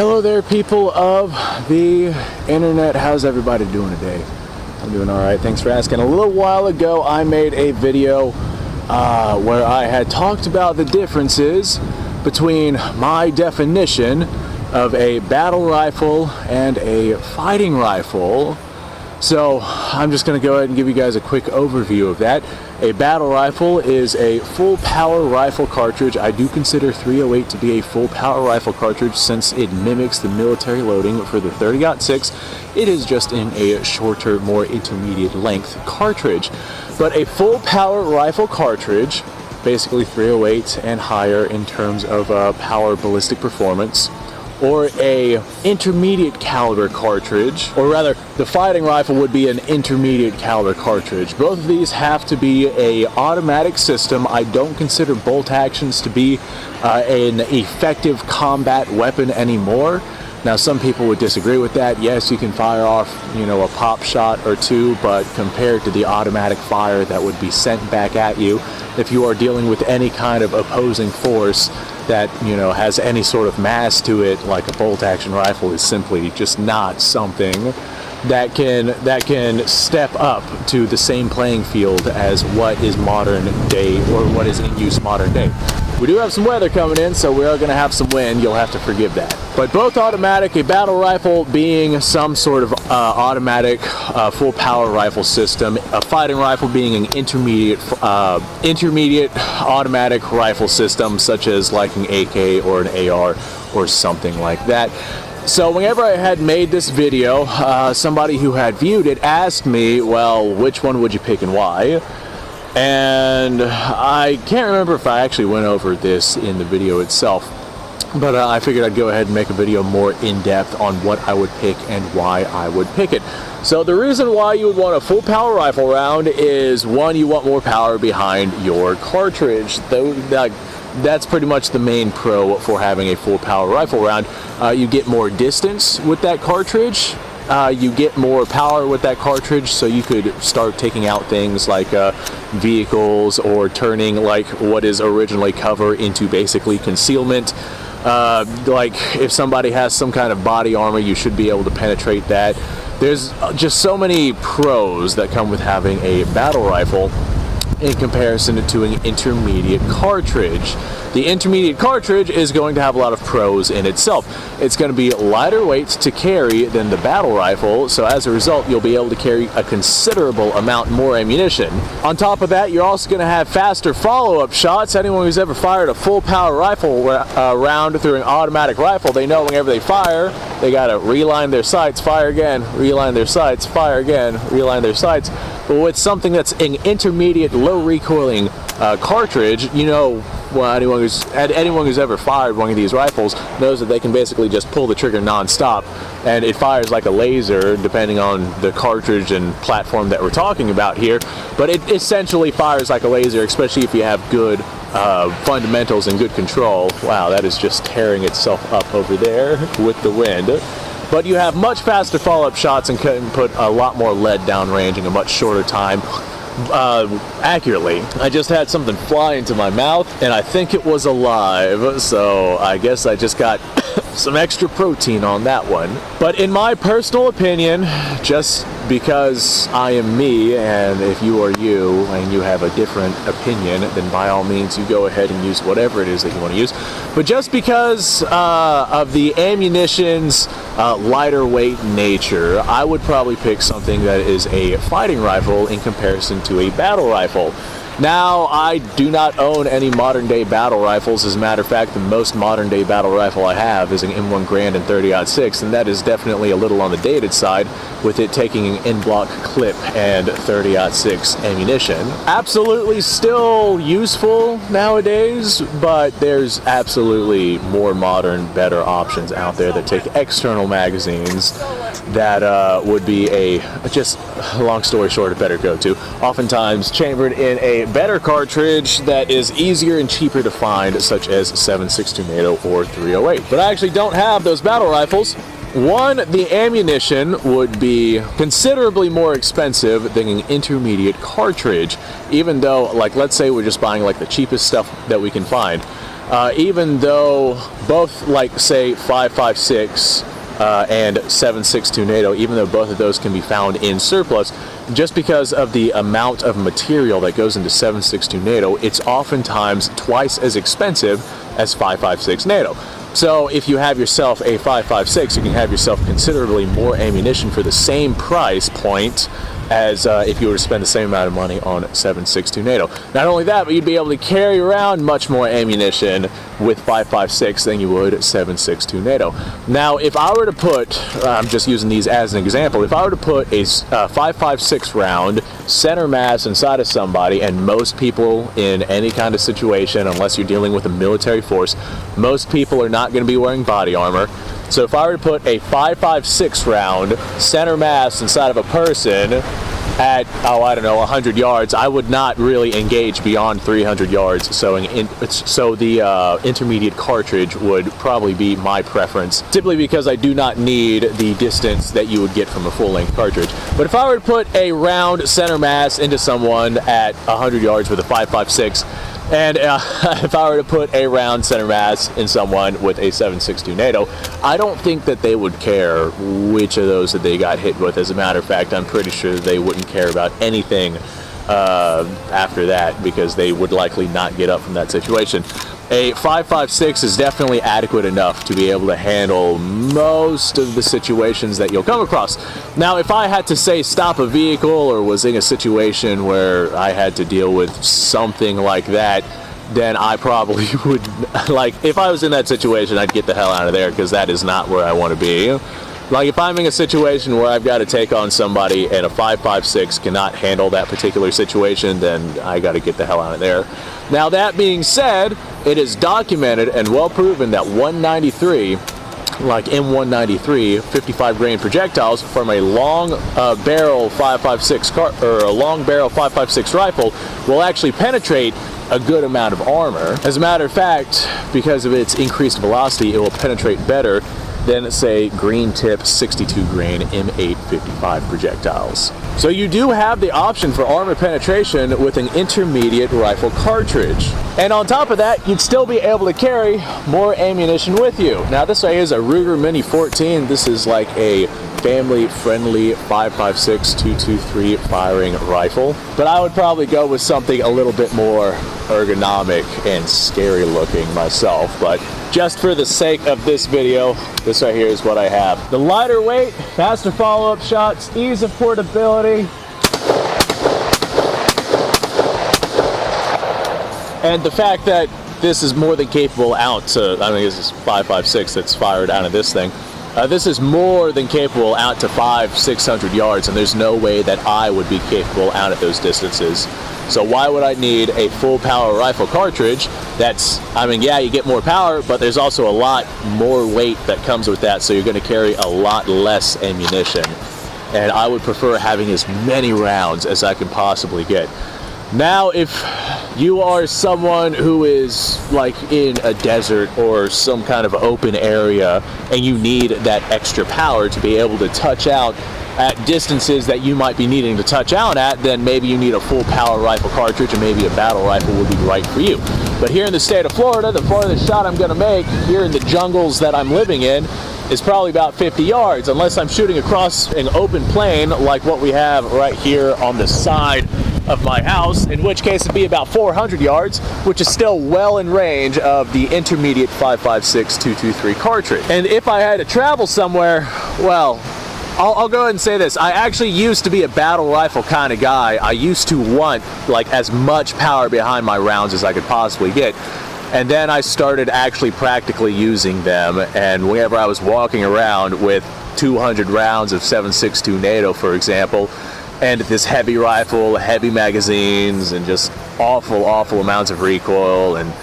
Hello there, people of the internet. How's everybody doing today? I'm doing alright, thanks for asking. A little while ago I made a video where I had talked about the differences between my definition of a battle rifle and a fighting rifle. So I'm just going to go ahead and give you guys a quick overview of that. A battle rifle is a full power rifle cartridge. I do consider 308 to be a full power rifle cartridge since it mimics the military loading for the 30-06. It is just in a shorter, more intermediate length cartridge. But a full power rifle cartridge, basically 308 and higher in terms of power ballistic performance, or a intermediate caliber cartridge, or rather the fighting rifle would be an intermediate caliber cartridge. Both of these have to be a automatic system. I don't consider bolt actions to be an effective combat weapon anymore. Now some people would disagree with that. Yes, you can fire off, a pop shot or two, but compared to the automatic fire that would be sent back at you, if you are dealing with any kind of opposing force that has any sort of mass to it, like a bolt action rifle, is simply just not something that can step up to the same playing field as what is modern day, or what is in use modern day. We do have some weather coming in, so we are going to have some wind. You'll have to forgive that. But both automatic, a battle rifle being some sort of automatic full power rifle system, a fighting rifle being an intermediate automatic rifle system, such as like an AK or an AR or something like that. So whenever I had made this video, somebody who had viewed it asked me, well, which one would you pick and why? And I can't remember if I actually went over this in the video itself, but I figured I'd go ahead and make a video more in-depth on what I would pick and why I would pick it. So the reason why you would want a full power rifle round is, one, you want more power behind your cartridge. That's pretty much the main pro for having a full power rifle round. You get more distance with that cartridge. You get more power with that cartridge, so you could start taking out things like vehicles, or turning like what is originally cover into basically concealment. Like if somebody has some kind of body armor, you should be able to penetrate that. There's just so many pros that come with having a battle rifle in comparison to an intermediate cartridge. The intermediate cartridge is going to have a lot of pros in itself. It's going to be lighter weight to carry than the battle rifle, so as a result you'll be able to carry a considerable amount more ammunition. On top of that, you're also going to have faster follow-up shots. Anyone who's ever fired a full power rifle round through an automatic rifle, they know whenever they fire, they got to reline their sights, fire again, reline their sights, fire again, reline their sights. But with something that's an intermediate low recoiling cartridge, well, anyone who's ever fired one of these rifles knows that they can basically just pull the trigger non-stop, and it fires like a laser, depending on the cartridge and platform that we're talking about here. But it essentially fires like a laser, especially if you have good fundamentals and good control. Wow, that is just tearing itself up over there with the wind. But you have much faster follow-up shots and can put a lot more lead downrange in a much shorter time. Accurately. I just had something fly into my mouth, and I think it was alive, so I guess I just got some extra protein on that one. But in my personal opinion, just because I am me, and if you are you and you have a different opinion, then by all means you go ahead and use whatever it is that you want to use. But just because of the ammunition's lighter weight nature, I would probably pick something that is a fighting rifle in comparison to a battle rifle. Now, I do not own any modern day battle rifles. As a matter of fact, the most modern day battle rifle I have is an M1 Garand in 30-06, and that is definitely a little on the dated side, with it taking an in-block clip and 30-06 ammunition. Absolutely still useful nowadays, but there's absolutely more modern, better options out there that take external magazines that would be just long story short, a better go-to. Oftentimes chambered in a better cartridge that is easier and cheaper to find, such as 7.62 NATO or 308. But I actually don't have those battle rifles. One, the ammunition would be considerably more expensive than an intermediate cartridge, even though, like, let's say we're just buying like the cheapest stuff that we can find. even though both, like say 5.56 and 7.62 NATO, even though both of those can be found in surplus, just because of the amount of material that goes into 7.62 NATO, it's oftentimes twice as expensive as 5.56 NATO. So if you have yourself a 5.56, you can have yourself considerably more ammunition for the same price point as if you were to spend the same amount of money on 7.62 NATO. Not only that, but you'd be able to carry around much more ammunition with 5.56 than you would 7.62 NATO. Now, if I were to put, I'm just using these as an example, if I were to put a 5.56 round center mass inside of somebody, and most people in any kind of situation, unless you're dealing with a military force, most people are not going to be wearing body armor. So if I were to put a 5.56 round center mass inside of a person at, I don't know, 100 yards, I would not really engage beyond 300 yards. So the intermediate cartridge would probably be my preference, simply because I do not need the distance that you would get from a full-length cartridge. But if I were to put a round center mass into someone at 100 yards with a 5.56, and if I were to put a round center mass in someone with a 7.62 NATO, I don't think that they would care which of those that they got hit with. As a matter of fact, I'm pretty sure they wouldn't care about anything after that, because they would likely not get up from that situation. A 5.56 is definitely adequate enough to be able to handle most of the situations that you'll come across. Now, if I had to say stop a vehicle, or was in a situation where I had to deal with something like that, then I probably would, like, if I was in that situation, I'd get the hell out of there, because that is not where I want to be. Like, if I'm in a situation where I've got to take on somebody and a 5.56 cannot handle that particular situation, then I got to get the hell out of there. Now, that being said, it is documented and well proven that 193, like M193, 55 grain projectiles from a long barrel 5.56 or a long barrel 5.56 rifle will actually penetrate a good amount of armor. As a matter of fact, because of its increased velocity, it will penetrate better than, say, green tip 62 grain M855 projectiles. So you do have the option for armor penetration with an intermediate rifle cartridge. And on top of that, you'd still be able to carry more ammunition with you. Now, this right here is a Ruger Mini 14. This is like a family-friendly 5.56 223 firing rifle. But I would probably go with something a little bit more ergonomic and scary looking myself. But just for the sake of this video, this right here is what I have. The lighter weight, faster follow-up shots, ease of portability, and the fact that this is more than capable out to, I mean, this is 5.56 that's fired out of this thing. This is more than capable out to 500-600 yards, and there's no way that I would be capable out at those distances. So why would I need a full power rifle cartridge that's, I mean, yeah, you get more power, but there's also a lot more weight that comes with that, so you're going to carry a lot less ammunition. And I would prefer having as many rounds as I can possibly get. Now, if you are someone who is like in a desert or some kind of open area and you need that extra power to be able to touch out at distances that you might be needing to touch out at, then maybe you need a full power rifle cartridge, and maybe a battle rifle would be right for you. But here in the state of Florida, the farthest shot I'm going to make here in the jungles that I'm living in is probably about 50 yards, unless I'm shooting across an open plain like what we have right here on the side of my house, in which case it'd be about 400 yards, which is still well in range of the intermediate 5.56 223 cartridge. And if I had to travel somewhere, well, I'll go ahead and say this. I actually used to be a battle rifle kind of guy. I used to want like as much power behind my rounds as I could possibly get. And then I started actually practically using them, and whenever I was walking around with 200 rounds of 7.62 NATO, for example, and this heavy rifle, heavy magazines, and just awful amounts of recoil, and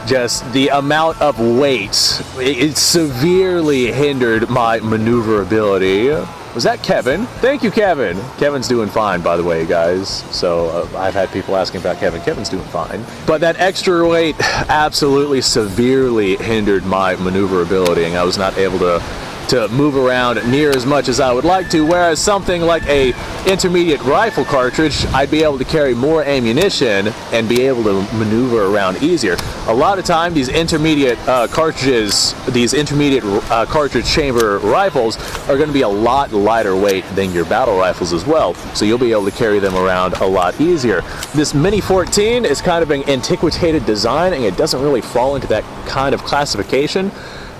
just the amount of weight, it severely hindered my maneuverability. Was that Kevin? Thank you, Kevin. Kevin's doing fine, by the way, guys. So I've had people asking about Kevin. Kevin's doing fine. But that extra weight absolutely severely hindered my maneuverability, and I was not able to to move around near as much as I would like to, whereas something like a intermediate rifle cartridge, I'd be able to carry more ammunition and be able to maneuver around easier. A lot of time these intermediate cartridges, these intermediate cartridge chamber rifles are going to be a lot lighter weight than your battle rifles as well, so you'll be able to carry them around a lot easier. This Mini 14 is kind of an antiquated design, and it doesn't really fall into that kind of classification,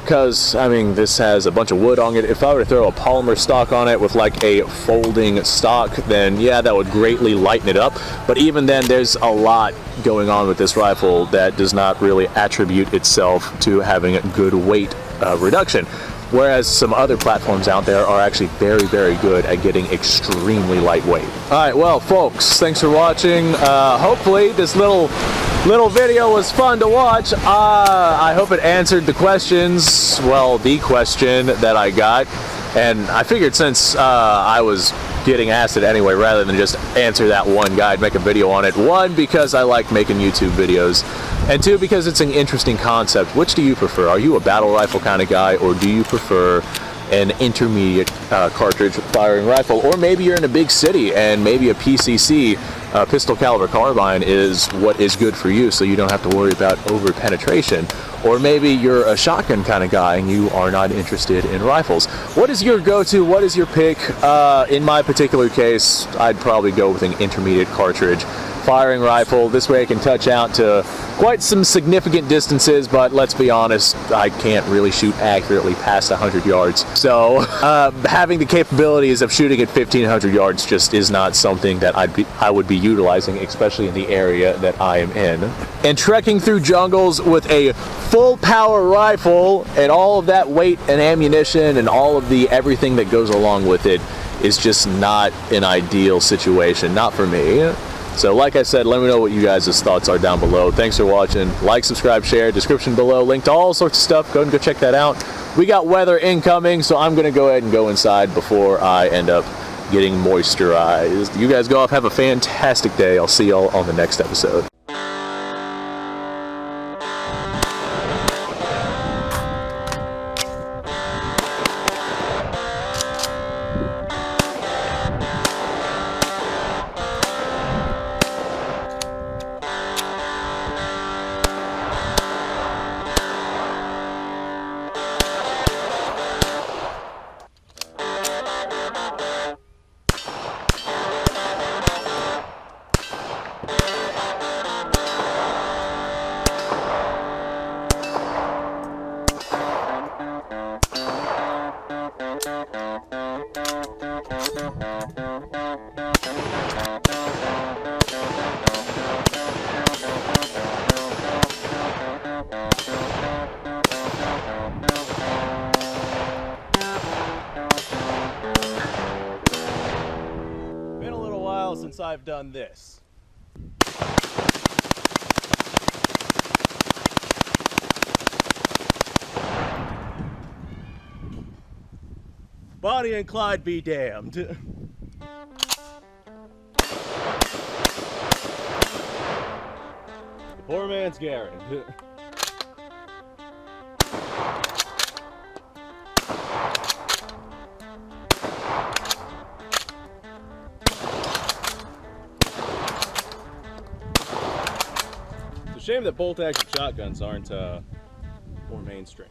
because, I mean, this has a bunch of wood on it. If I were to throw a polymer stock on it with like a folding stock, then yeah, that would greatly lighten it up. But even then, there's a lot going on with this rifle that does not really attribute itself to having a good weight reduction. Whereas some other platforms out there are actually very, very good at getting extremely lightweight. All right, well, folks, thanks for watching. Hopefully this little video was fun to watch. I hope it answered the questions, well, the question that I got. And I figured since I was getting asked it anyway, rather than just answer that one guy, I'd make a video on it. One, because I like making YouTube videos, and two, because it's an interesting concept. Which do you prefer? Are you a battle rifle kind of guy, or do you prefer an intermediate cartridge firing rifle? Or maybe you're in a big city and maybe a PCC, pistol caliber carbine, is what is good for you, so you don't have to worry about over penetration. Or maybe you're a shotgun kind of guy and you are not interested in rifles. What is your go-to? What is your pick? In my particular case, I'd probably go with an intermediate cartridge firing rifle. This way I can touch out to quite some significant distances, but let's be honest, I can't really shoot accurately past 100 yards. So having the capabilities of shooting at 1,500 yards just is not something that I would be utilizing, especially in the area that I am in. And trekking through jungles with a full power rifle and all of that weight and ammunition and all of the everything that goes along with it is just not an ideal situation, not for me. So like I said, let me know what you guys' thoughts are down below. Thanks for watching. Like, subscribe, share, description below, link to all sorts of stuff. Go and go check that out. We got weather incoming, so I'm gonna go ahead and go inside before I end up getting moisturized. You guys go off, have a fantastic day. I'll see y'all on the next episode. Since I've done this. Bonnie and Clyde be damned. The poor man's Garrett. Shame that bolt action shotguns aren't more mainstream.